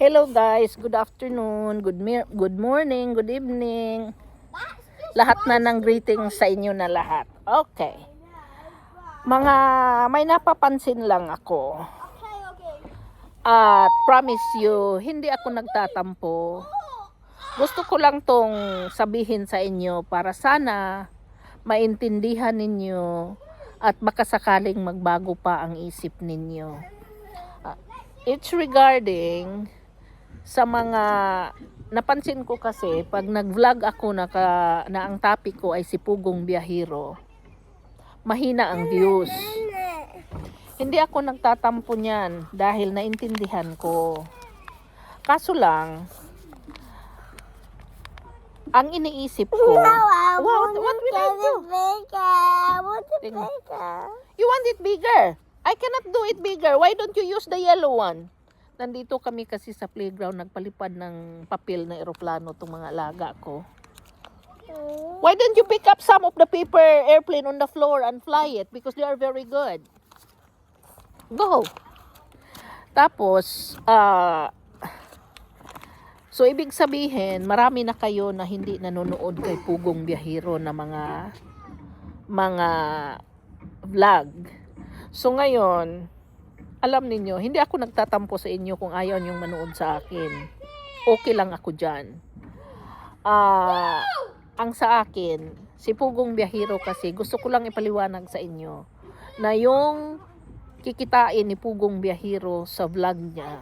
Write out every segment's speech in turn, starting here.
Hello guys, good afternoon, good morning, good evening. Lahat na ng greetings sa inyo na lahat. Okay. Mga may napapansin lang ako. At promise you, hindi ako nagtatampo. Gusto ko lang tong sabihin sa inyo para sana maintindihan ninyo at makasakaling magbago pa ang isip ninyo. It's regarding sa mga napansin ko kasi pag nag-vlog ako na ang topic ko ay si Pugong Biyahero, mahina ang views. Hindi ako nagtatampo niyan dahil naintindihan ko. Kaso lang, ang iniisip ko, what will I do? You want it bigger? I cannot do it bigger. Why don't you use the yellow one? Nandito kami kasi sa playground, nagpalipad ng papel na eroplano itong mga alaga ko. Why don't you pick up some of the paper airplane on the floor and fly it? Because they are very good. Go! Tapos, so ibig sabihin, marami na kayo na hindi nanonood kay Pugong Biyahero na mga vlog. So ngayon, alam ninyo, hindi ako nagtatampo sa inyo kung ayaw niyong manood sa akin. Okay lang ako dyan. Ang sa akin, si Pugong Biyahero kasi, gusto ko lang ipaliwanag sa inyo na yung kikitain ni Pugong Biyahero sa vlog niya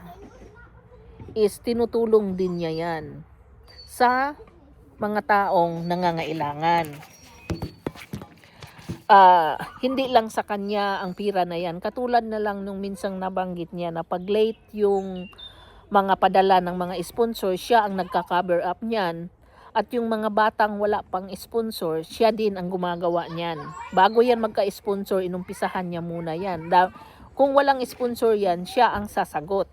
is tinutulong din niya yan sa mga taong nangangailangan. Hindi lang sa kanya ang pira na yan. Katulad na lang nung minsang nabanggit niya na pag late yung mga padala ng mga sponsor, siya ang nagka-cover up niyan. At yung mga batang wala pang sponsor, siya din ang gumagawa niyan. Bago yan magka-sponsor, inumpisahan niya muna yan. Kung walang sponsor yan, siya ang sasagot.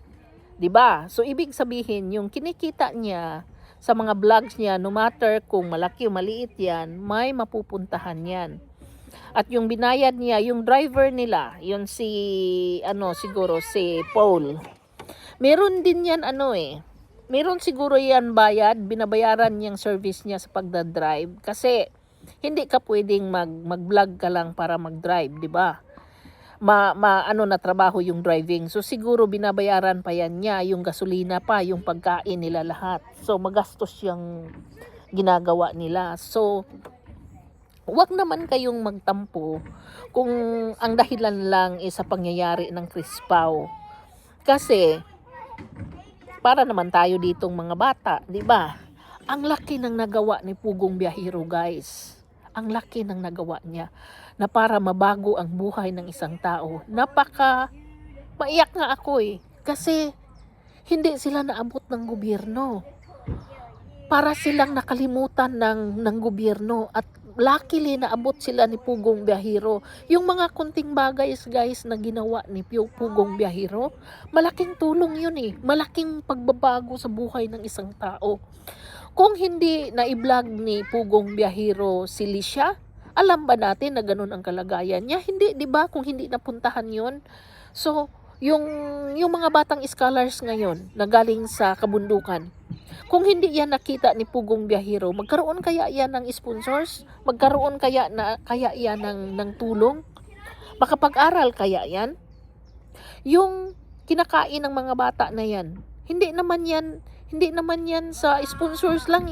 'Di ba? So ibig sabihin, yung kinikita niya sa mga vlogs niya, no matter kung malaki o maliit yan, may mapupuntahan yan. At yung binayad niya, yung driver nila, yun siguro si Paul. Meron din yan meron siguro yan bayad, binabayaran niyang service niya sa pagdadrive. Kasi hindi ka pwedeng mag-vlog ka lang para mag-drive, di ba? Na trabaho yung driving. So siguro binabayaran pa yan niya, yung gasolina pa, yung pagkain nila lahat. So magastos yung ginagawa nila. So wag naman kayong magtampo kung ang dahilan lang is sa pangyayari ng Chris Pao. Kasi para naman tayo ditong mga bata, 'di ba? Ang laki ng nagawa ni Pugong Biyahero, guys. Ang laki ng nagawa niya na para mabago ang buhay ng isang tao. Maiyak nga ako kasi hindi sila naabot ng gobyerno. Para silang nakalimutan ng gobyerno at luckily naabot sila ni Pugong Biyahero. Yung mga kunting bagay guys na ginawa ni Pugong Biyahero, malaking tulong yun Malaking pagbabago sa buhay ng isang tao. Kung hindi na i-vlog ni Pugong Biyahero si Licia, alam ba natin na ganun ang kalagayan niya? Hindi, 'di ba? Kung hindi napuntahan yun. So, yung mga batang scholars ngayon na galing sa kabundukan, kung hindi yan nakita ni Pugong Biyahero, magkaroon kaya yan ng sponsors? Magkaroon kaya yan ng tulong? Makapag-aral kaya yan? Yung kinakain ng mga bata na yan, hindi naman yan sa sponsors lang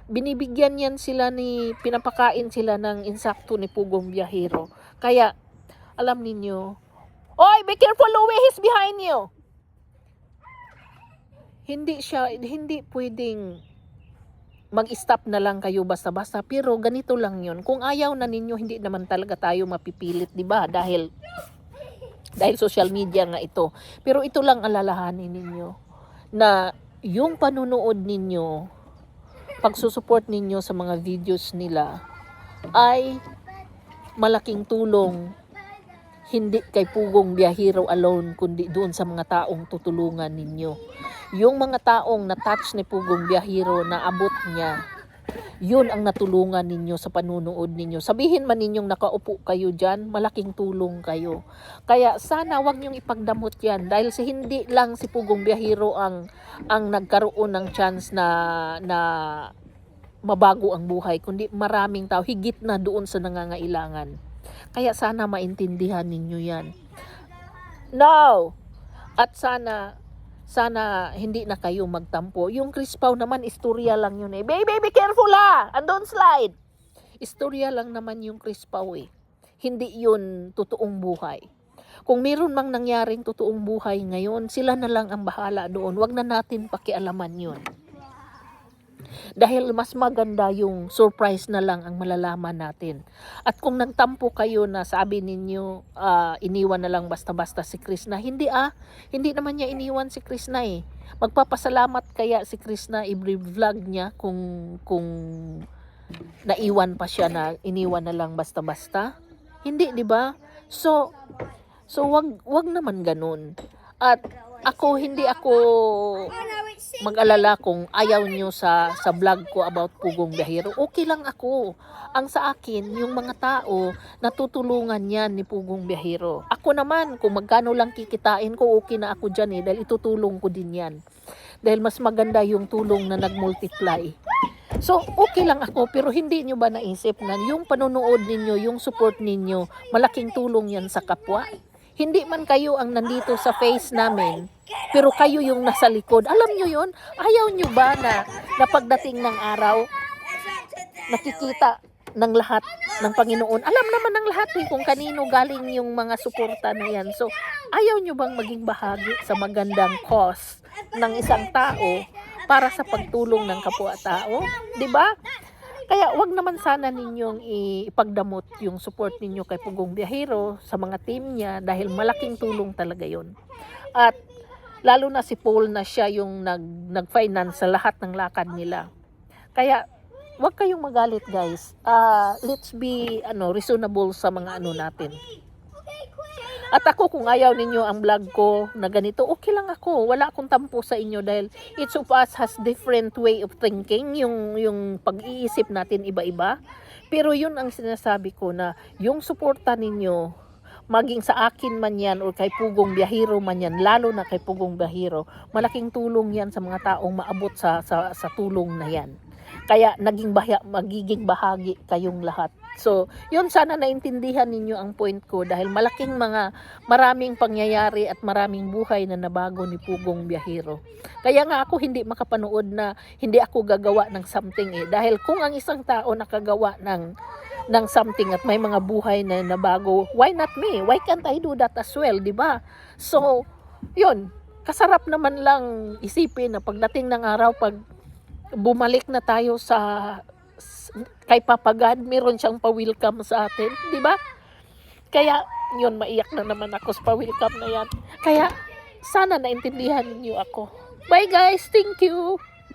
binibigyan yan sila pinapakain sila ng insakto ni Pugong Biyahero. Kaya, alam ninyo, oy, be careful, Louie, he's behind you. Hindi pwedeng mag-stop na lang kayo basta-basta, pero ganito lang yun. Kung ayaw na ninyo, hindi naman talaga tayo mapipilit, di ba? Dahil social media nga ito. Pero ito lang alalahanin ninyo na yung panunood ninyo, pagsusupport ninyo sa mga videos nila ay malaking tulong. Hindi kay Pugong Biyahero alone, kundi doon sa mga taong tutulungan ninyo. Yung mga taong na-touch ni Pugong Biyahero na abot niya, Yun ang natulungan ninyo sa panunood ninyo. Sabihin man ninyong nakaupo kayo dyan, malaking tulong kayo. Kaya sana wag niyong ipagdamot yan dahil hindi lang si Pugong Biyahero ang nagkaroon ng chance na mabago ang buhay, kundi maraming tao, higit na doon sa nangangailangan. Kaya sana maintindihan ninyo yan. Now, at sana hindi na kayo magtampo. Yung Chris Pao naman, istorya lang yun eh. Baby, be careful ah! And don't slide! Istorya lang naman yung Chris Pao eh. Hindi yun totoong buhay. Kung meron mang nangyaring totoong buhay ngayon, sila na lang ang bahala doon. Wag na natin pakialaman yun. Dahil mas maganda yung surprise na lang ang malalaman natin. At kung nagtampo kayo na sabi ninyo, iniwan na lang basta-basta si Krishna, hindi naman niya iniwan si Krishna eh. Magpapasalamat kaya si Krishna, i-vlog niya kung naiwan pa siya na iniwan na lang basta-basta. Hindi, di ba? So wag naman ganun. At hindi ako mag-alala kung ayaw nyo sa vlog ko about Pugong Biyahero. Okay lang ako. Ang sa akin, yung mga tao, natutulungan yan ni Pugong Biyahero. Ako naman, kung magkano lang kikitain ko, okay na ako dyan eh, dahil itutulong ko din yan. Dahil mas maganda yung tulong na nag-multiply. So, okay lang ako, pero hindi nyo ba naisip na yung panonood ninyo, yung support ninyo, malaking tulong yan sa kapwa? Hindi man kayo ang nandito sa face namin, pero kayo yung nasa likod. Alam nyo yun? Ayaw nyo ba na pagdating ng araw, nakikita ng lahat ng Panginoon? Alam naman ng lahat eh, kung kanino galing yung mga suporta na yan. So, ayaw nyo bang maging bahagi sa magandang cause ng isang tao para sa pagtulong ng kapwa-tao? 'Di ba? Kaya wag naman sana ninyong ipagdamot yung support ninyo kay Pugong Biyahero sa mga team niya dahil malaking tulong talaga yon. At lalo na si Paul na siya yung nag-finance sa lahat ng lakad nila. Kaya wag kayong magalit guys. Let's be reasonable sa mga natin. At ako, kung ayaw ninyo ang vlog ko na ganito, okay lang ako. Wala akong tampo sa inyo dahil each of us has different way of thinking. Yung pag-iisip natin iba-iba. Pero yun ang sinasabi ko na yung suporta ninyo, maging sa akin man yan o kay Pugong Biyahero man yan, lalo na kay Pugong Biyahero, malaking tulong yan sa mga taong maabot sa tulong na yan. Kaya magiging bahagi kayong lahat. So, yun, sana naintindihan ninyo ang point ko dahil maraming pangyayari at maraming buhay na nabago ni Pugong Biyahero. Kaya nga ako hindi makapanood na hindi ako gagawa ng something eh. Dahil kung ang isang tao nakagawa ng something at may mga buhay na nabago, why not me? Why can't I do that as well, di ba? So, yun, kasarap naman lang isipin na pagdating ng araw, pag bumalik na tayo kay Papa God, meron siyang pa-welcome sa atin, di ba? Kaya, yun, maiyak na naman ako sa pa-welcome na yan. Kaya, sana naintindihan niyo ako. Bye guys, thank you!